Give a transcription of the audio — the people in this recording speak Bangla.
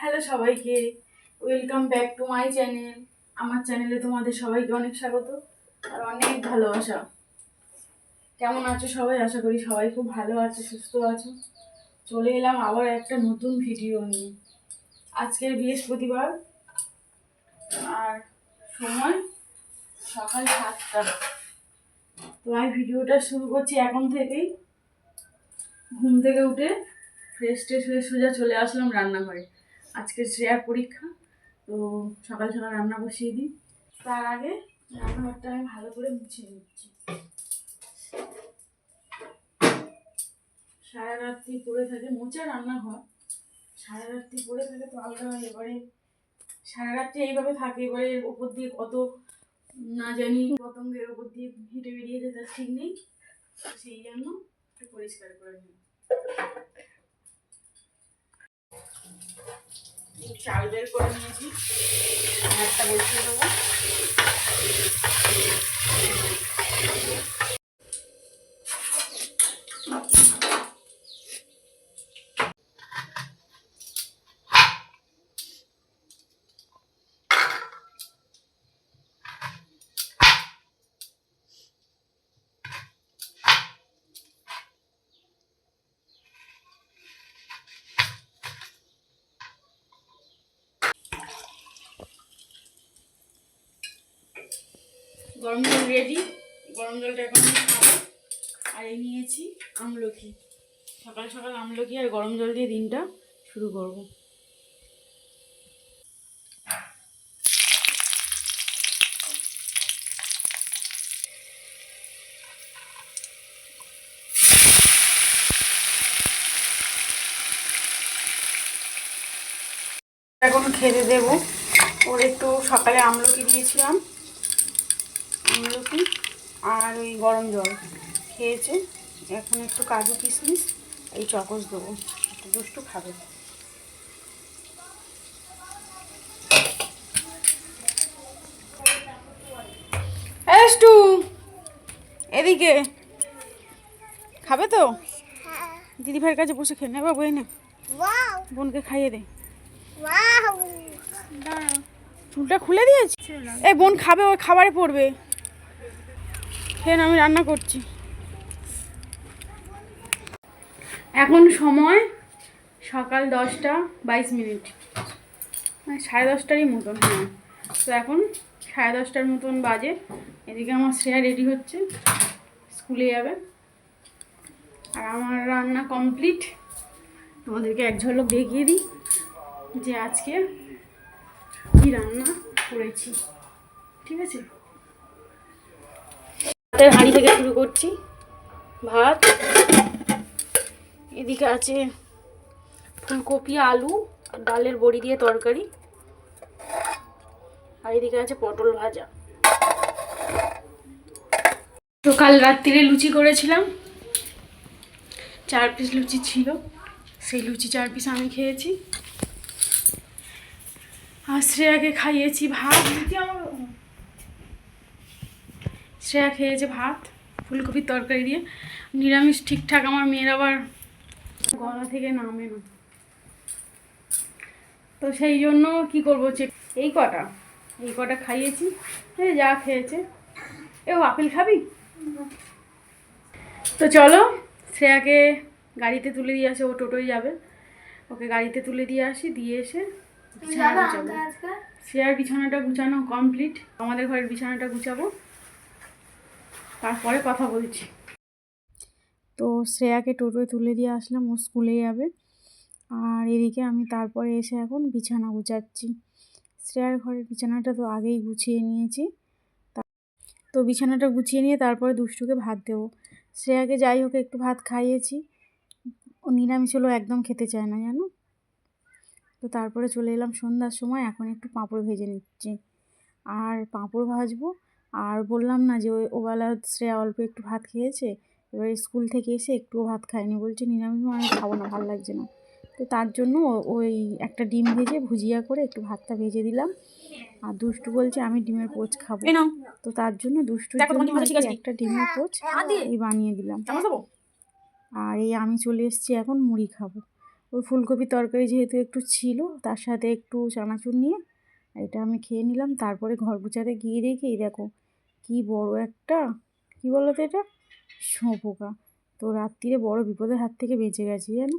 হ্যালো সবাইকে, welcome back to my channel. আমার চ্যানেলে তোমাদের সবাইকে অনেক স্বাগত আর অনেক ভালোবাসা। কেমন আছো সবাই? আশা করি সবাই খুব ভালো আছো, সুস্থ আছো। চলে এলাম আবার একটা নতুন ভিডিও নিয়ে। আজকের বৃহস্পতিবার আর সময় সকাল 7টা। তো আমি ভিডিওটা শুরু করছি এখন থেকেই। ঘুম থেকে উঠে ফ্রেশ ট্রেশ হয়ে সোজা চলে আসলাম রান্নাঘরে। আজকে শ্রেয়ার পরীক্ষা, তো সকাল সকাল রান্না বসিয়ে দিই। তার আগে রান্নাঘরটা আমি ভালো করে মুছিয়ে নিচ্ছি। সারা রাত্রি পড়ে থাকে, মোচা রান্নাঘর সারা রাত্রি পড়ে থাকে, তো আলাদা। এবারে সারা রাত্রি এইভাবে থাকে, এবারে ওপর দিয়ে কত না জানি পতঙ্গের ওপর দিয়ে হেঁটে বেরিয়েছে তার ঠিক নেই, সেই জন্য একটু পরিষ্কার করে নিই। চাল বের করে নিয়েছি, একটা বসিয়ে দেবো। গরম জল রেডি, গরম জলটা এখন খাবো। আর এই নিয়েছি আমলকি, সকাল সকাল আমলকি আর গরম জল দিয়ে দিনটা শুরু করব। এখন খেতে দেবো। ওর একটু সকালে আমলকি দিয়েছিলাম, আমলকি আর ওই গরম জল খেয়েছে। এখন একটু কাজু কিশমিশ এই চকোস দেবো, একটু দুষ্টু খাবে। একটু এদিকে খাবে তো? দিদি ভাইয়ের কাছে বসে খেয়ে নেবে, বই না বোনকে খাইয়ে দে। চুলটা খুলে দিয়েছি, এই বোন খাবে, ওই খাবারে পড়বে। খেয়ে আমি রান্না করছি। এখন সময় সকাল 10:22, মানে 10:30টারই মতন। হ্যাঁ, তো এখন 10:30টার মতন বাজে। এদিকে আমার শ্রেয়া রেডি হচ্ছে, স্কুলে যাবে। আর আমার রান্না কমপ্লিট। তোমাদেরকে এক ঝলক দেখিয়ে দিই যে আজকে কি রান্না করেছি, ঠিক আছে? ভাতের হাঁড়ি থেকে শুরু করছি। ভাত, এদিকে আছে ফুলকপি আলু আর ডালের বড়ি দিয়ে তরকারি, আর এদিকে আছে পটল ভাজা। তো কাল রাত্রিরে লুচি করেছিলাম, 4 পিস লুচি ছিল, সেই লুচি 4 পিস আমি খেয়েছি। আর শ্রেয়াকে খাইয়েছি ভাত। শ্রেয়া খেয়েছে ভাত ফুলকপির তরকারি দিয়ে, নিরামিষ ঠিকঠাক আমার মেয়ের আবার গলা থেকে নামে না, তো সেই জন্য কি করবো, এই কটা খাইয়েছি। যা খেয়েছে। এও আপেল খাবি? তো চলো শ্রেয়াকে গাড়িতে তুলে দিয়ে আসে, ও টোটোয় যাবে, ওকে গাড়িতে তুলে দিয়ে আসি, দিয়ে এসে বিছানা গুছাবো। শ্রেয়ার বিছানাটা গুছানো কমপ্লিট, আমাদের ঘরের বিছানাটা গুছাবো, তারপরে কথা বলছি। তো শ্রেয়াকে টোটোয় তুলে দিয়ে আসলাম, ও স্কুলে যাবে। আর এদিকে আমি তারপরে এসে এখন বিছানা গুছাচ্ছি। শ্রেয়ার ঘরের বিছানাটা তো আগেই গুছিয়ে নিয়েছি। তো বিছানাটা গুছিয়ে নিয়ে তারপরে দুষ্টুকে ভাত দেবো। শ্রেয়াকে যাই হোক একটু ভাত খাইয়েছি, ও নিরামিষ হলেও একদম খেতে চায় না জানো। তো তারপরে চলে এলাম সন্ধ্যার সময়, এখন একটু পাঁপড় ভেজে নিচ্ছি। আর পাঁপড় ভাজবো। আর বললাম না যে ওবেলা শ্রেয়া অল্প একটু ভাত খেয়েছে, এবার স্কুল থেকে এসে একটুও ভাত খায়নি, বলছে নিরামিষ আমি খাবো না, ভালো লাগছে না। তো তার জন্য ওই একটা ডিম ভেজে ভুজিয়া করে একটু ভাতটা ভেজে দিলাম। আর দুষ্টু বলছে আমি ডিমের পোচ খাবো, তো তার জন্য দুষ্টুর জন্য একটা ডিমের পোচ এই বানিয়ে দিলাম। আর এই আমি চলে এসেছি এখন মুড়ি খাবো। ওই ফুলকপির তরকারি যেহেতু একটু ছিল, তার সাথে একটু চানাচুর নিয়ে এটা আমি খেয়ে নিলাম। তারপরে ঘর গুছাতে গিয়ে দেখি এই দেখো কি বড় একটা, কি বলো তো এটা, শোঁপোকা। তো রাত্রিরে বড় বিপদের হাত থেকে বেঁচে গেছি জানো।